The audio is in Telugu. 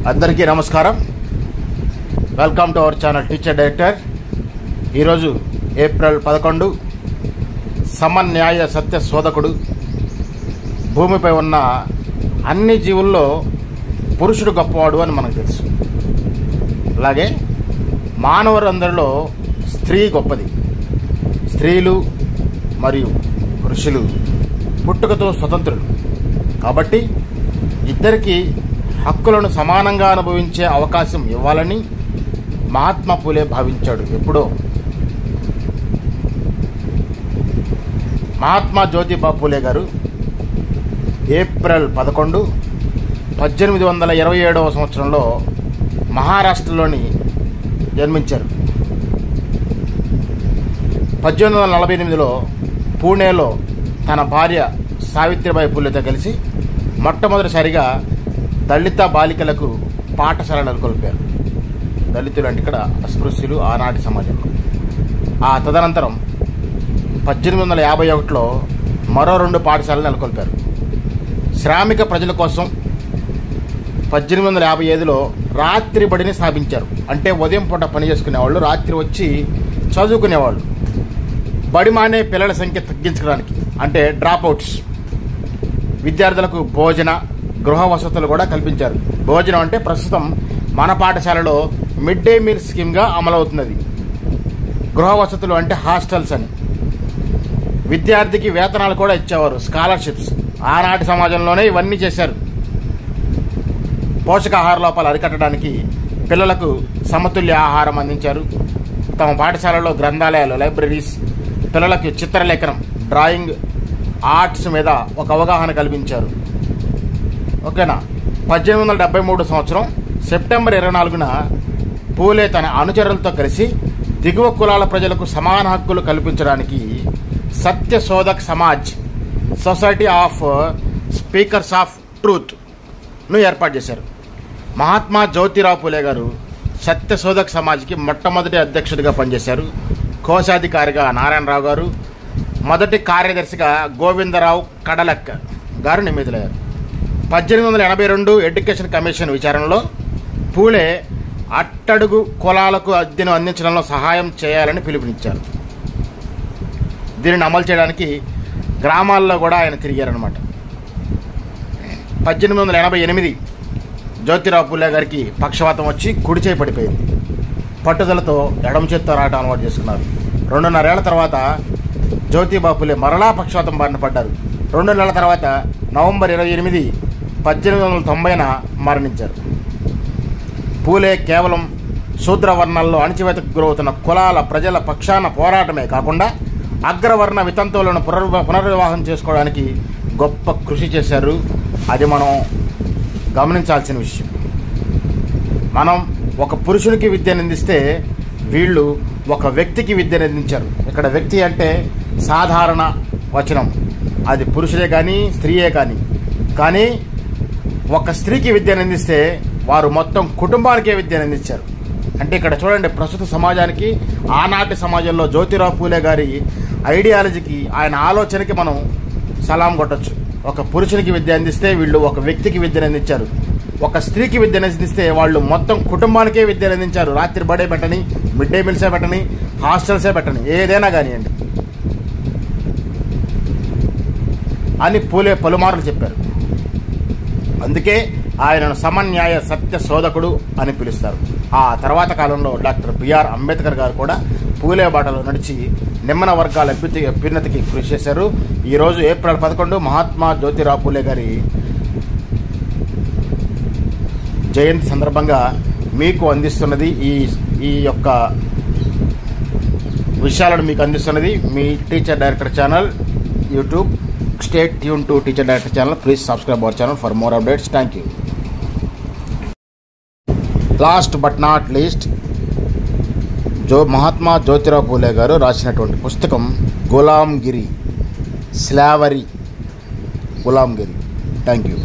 అందరికీ నమస్కారం. Welcome to our channel teacher director. ఈరోజు ఏప్రిల్ 11. సమన్యాయ సత్య శోధకుడు. భూమిపై ఉన్న అన్ని జీవుల్లో పురుషుడు గొప్పవాడు అని మనకు తెలుసు. అలాగే మానవులందరిలో స్త్రీ గొప్పది. స్త్రీలు మరియు పురుషులు పుట్టుకతో స్వతంత్రులు కాబట్టి ఇద్దరికీ హక్కులను సమానంగా అనుభవించే అవకాశం ఇవ్వాలని మహాత్మా పూలే భావించాడు. ఎప్పుడో మహాత్మా జ్యోతిబా పూలే గారు ఏప్రిల్ 11, 1827వ సంవత్సరంలో మహారాష్ట్రలోని జన్మించారు. 1848లో పూణేలో తన భార్య సావిత్రిబాయి పూలేతో కలిసి మొట్టమొదటిసారిగా దళిత బాలికలకు పాఠశాల నెలకొల్పారు. దళితులు అంటే ఇక్కడ అస్పృశ్యులు ఆనాటి సమాజంలో. ఆ తదనంతరం 1851లో మరో 2 పాఠశాలలు నెలకొల్పారు. శ్రామిక ప్రజల కోసం 1855లో రాత్రి బడిని స్థాపించారు. అంటే ఉదయం పూట పని చేసుకునేవాళ్ళు, రాత్రి వచ్చి చదువుకునేవాళ్ళు. బడి మానే పిల్లల సంఖ్య తగ్గించడానికి, అంటే డ్రాప్అవుట్స్, విద్యార్థులకు భోజన గృహ వసతులు కూడా కల్పించారు. భోజనం అంటే ప్రస్తుతం మన పాఠశాలలో మిడ్ డే మీల్ స్కీమ్గా అమలవుతున్నది. గృహ వసతులు అంటే హాస్టల్స్ అని. విద్యార్థికి వేతనాలు కూడా ఇచ్చేవారు, స్కాలర్షిప్స్. ఆనాటి సమాజంలోనే ఇవన్నీ చేశారు. పోషకాహార లోపాలు అరికట్టడానికి పిల్లలకు సమతుల్య ఆహారం అందించారు. తమ పాఠశాలలో గ్రంథాలయాలు, లైబ్రరీస్, పిల్లలకు చిత్రలేఖనం, డ్రాయింగ్, ఆర్ట్స్ మీద ఒక అవగాహన కల్పించారు. ఓకేనా. 1873 సంవత్సరం సెప్టెంబర్ 24న పూలే తన అనుచరులతో కలిసి దిగువ కులాల ప్రజలకు సమాన హక్కులు కల్పించడానికి Satya Shodhak Samaj, society of speakers of ట్రూత్ను ఏర్పాటు చేశారు. మహాత్మా జ్యోతిరావు పూలే గారు సత్య శోధక్ సమాజ్కి మొట్టమొదటి అధ్యక్షుడిగా పనిచేశారు. కోశాధికారిగా నారాయణరావు గారు, మొదటి కార్యదర్శిగా గోవిందరావు కడలక్ గారు నియమితులయ్యారు. 1882 ఎడ్యుకేషన్ కమిషన్ విచారణలో పూలే అట్టడుగు కులాలకు అద్దెను అందించడంలో సహాయం చేయాలని పిలుపునిచ్చారు. దీనిని అమలు చేయడానికి గ్రామాల్లో కూడా ఆయన తిరిగారనమాట. 1888 జ్యోతిరావు పూలే గారికి పక్షవాతం వచ్చి కుడి చేయి పడిపోయింది. పట్టుదలతో ఎడమ చేత్తో రావడం అలవాటు చేసుకున్నారు. 2.5 ఏళ్ల తర్వాత జ్యోతిబా పూలే మరలా పక్షవాతం బారిన పడ్డారు. 2 నెలల తర్వాత నవంబర్ 28, 1890న మరణించారు. పూలే కేవలం శూద్రవర్ణాల్లో అణచివేతకు గురవుతున్న కులాల ప్రజల పక్షాన పోరాటమే కాకుండా అగ్రవర్ణ వితంతువులను పునర్వివాహం చేసుకోవడానికి గొప్ప కృషి చేశారు. అది మనం గమనించాల్సిన విషయం. మనం ఒక పురుషునికి విద్యను అందిస్తే వీళ్ళు ఒక వ్యక్తికి విద్యను అందించారు. ఇక్కడ వ్యక్తి అంటే సాధారణ వచనం, అది పురుషుడే కానీ స్త్రీయే కానీ ఒక స్త్రీకి విద్యను అందిస్తే వారు మొత్తం కుటుంబానికే విద్యను అందించారు. అంటే ఇక్కడ చూడండి, ప్రస్తుత సమాజానికి ఆనాటి సమాజంలో జ్యోతిరావు పూలే గారి ఐడియాలజీకి, ఆయన ఆలోచనకి మనం సలాం కొట్టచ్చు. ఒక పురుషునికి విద్య అందిస్తే వీళ్ళు ఒక వ్యక్తికి విద్యను అందించారు. ఒక స్త్రీకి విద్యను అందిస్తే వాళ్ళు మొత్తం కుటుంబానికే విద్యను అందించారు. రాత్రి బడే పెట్టని, మిడ్ డే మీల్సే పెట్టని, హాస్టల్సే పెట్టని, ఏదైనా కానివ్వండి అని పూలే పలుమార్లు చెప్పారు. అందుకే ఆయనను సమన్యాయ సత్య శోధకుడు అని పిలుస్తారు. ఆ తర్వాత కాలంలో డాక్టర్ బిఆర్ అంబేద్కర్ గారు కూడా పూలే బాటలో నడిచి నిమ్న వర్గాల అభ్యున్నతికి కృషి చేశారు. ఈరోజు ఏప్రిల్ 11 మహాత్మా జ్యోతిరావు పూలే గారి జయంతి సందర్భంగా మీకు అందిస్తున్నది ఈ యొక్క విషయాలను మీకు అందిస్తున్నది మీ teacher director channel YouTube. Stay tuned to Teacher Director channel. Please subscribe our channel for more updates. Thank you. Last but not least, Mahatma Jyotirao Phule గారు రాసినటువంటి పుస్తకం Gulamgiri, slavery, Gulamgiri. Thank you.